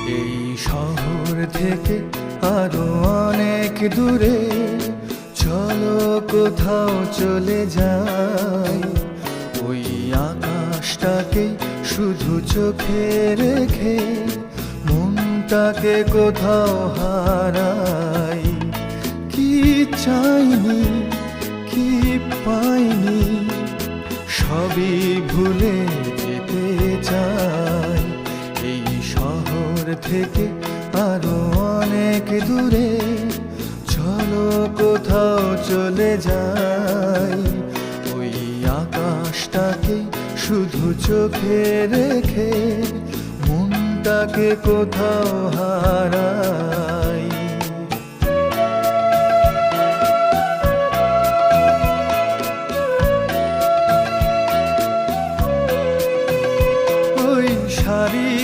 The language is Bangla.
এই শহর থেকে আরো অনেক দূরে চলো কোথাও চলে যাই। ওই আকাশটাকে শুধু চোখে রেখে মনটাকে কোথাও হারাই। কি চাইনি কি পাইনি সবই ভুলে যেতে চাই। এই শহর থেকে আরো অনেক দূরে চলো কোথাও চলে যাই। ওই আকাশটাকে শুধু চোখে রেখে মনটাকে কোথাও হারাই। ওই সারি